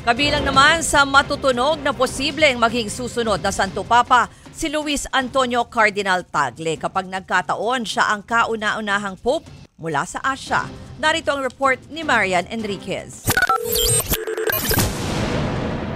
Kabilang naman sa matutunog na posibleng maging susunod na Santo Papa, si Luis Antonio Cardinal Tagle kapag nagkataon siya ang kauna-unahang Pope mula sa Asia. Narito ang report ni Marian Enriquez.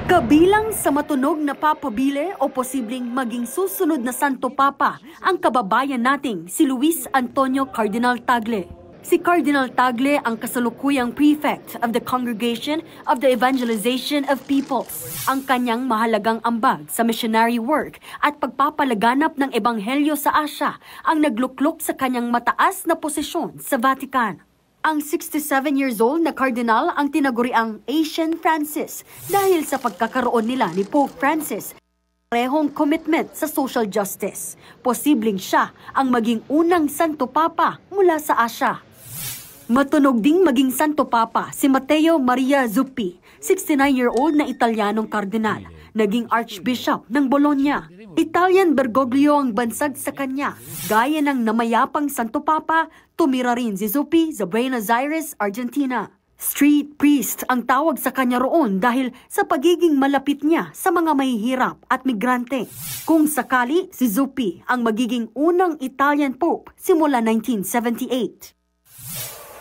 Kabilang sa matunog na papabile o posibleng maging susunod na Santo Papa ang kababayan nating si Luis Antonio Cardinal Tagle. Si Cardinal Tagle ang kasalukuyang prefect of the Congregation of the Evangelization of Peoples. Ang kanyang mahalagang ambag sa missionary work at pagpapalaganap ng ebanghelyo sa Asia ang nagluklok sa kanyang mataas na posisyon sa Vatican. Ang 67 years old na Cardinal ang tinaguriang Asian Francis dahil sa pagkakaroon nila ni Pope Francis parehong commitment sa social justice. Posibleng siya ang maging unang Santo Papa mula sa Asia. Matunog ding maging Santo Papa si Matteo Maria Zuppi, 69-year-old na Italianong kardinal, naging Archbishop ng Bologna. Italian Bergoglio ang bansag sa kanya. Gaya ng namayapang Santo Papa, tumira rin si Zuppi sa Buenos Aires, Argentina. Street priest ang tawag sa kanya roon dahil sa pagiging malapit niya sa mga mahihirap at migrante. Kung sakali, si Zuppi ang magiging unang Italian Pope simula 1978.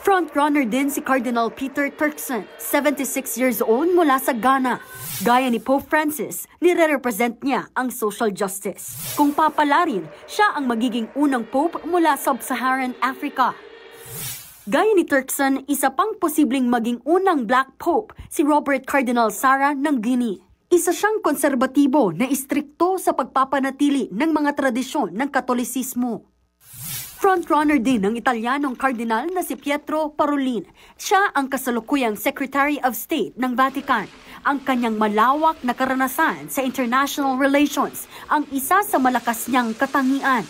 Frontrunner din si Cardinal Peter Turkson, 76 years old mula sa Ghana. Gaya ni Pope Francis, nire-represent niya ang social justice. Kung papalarin, siya ang magiging unang Pope mula Sub-Saharan Africa. Gaya ni Turkson, isa pang posibleng maging unang Black Pope si Robert Cardinal Sarah ng Guinea. Isa siyang konserbatibo na istrikto sa pagpapanatili ng mga tradisyon ng Katolisismo. Frontrunner din ng Italianong kardinal na si Pietro Parolin. Siya ang kasalukuyang Secretary of State ng Vatican. Ang kanyang malawak na karanasan sa international relations ang isa sa malakas niyang katangian.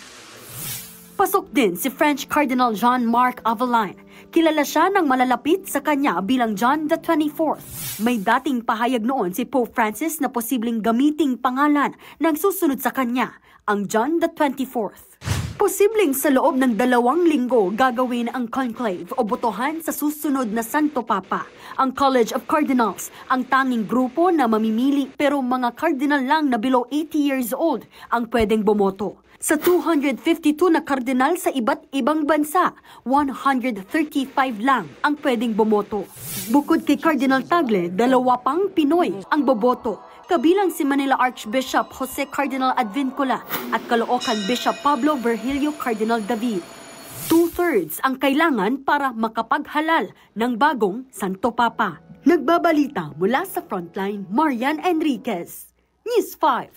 Pasok din si French Cardinal Jean-Marc Aveline. Kilala siya ng malalapit sa kanya bilang John the 24th. May dating pahayag noon si Pope Francis na posibleng gamiting pangalan ng susunod sa kanya, ang John the 24th. Posibleng sa loob ng 2 linggo gagawin ang conclave o botohan sa susunod na Santo Papa. Ang College of Cardinals, ang tanging grupo na mamimili pero mga cardinal lang na below 80 years old ang pwedeng bumoto. Sa 252 na kardinal sa iba't ibang bansa, 135 lang ang pwedeng bumoto. Bukod kay Cardinal Tagle, 2 pang Pinoy ang boboto. Kabilang si Manila Archbishop Jose Cardinal Advincula at Caloocan Bishop Pablo Virgilio Cardinal David. 2/3 ang kailangan para makapaghalal ng bagong Santo Papa. Nagbabalita mula sa Frontline, Marian Enriquez, News 5.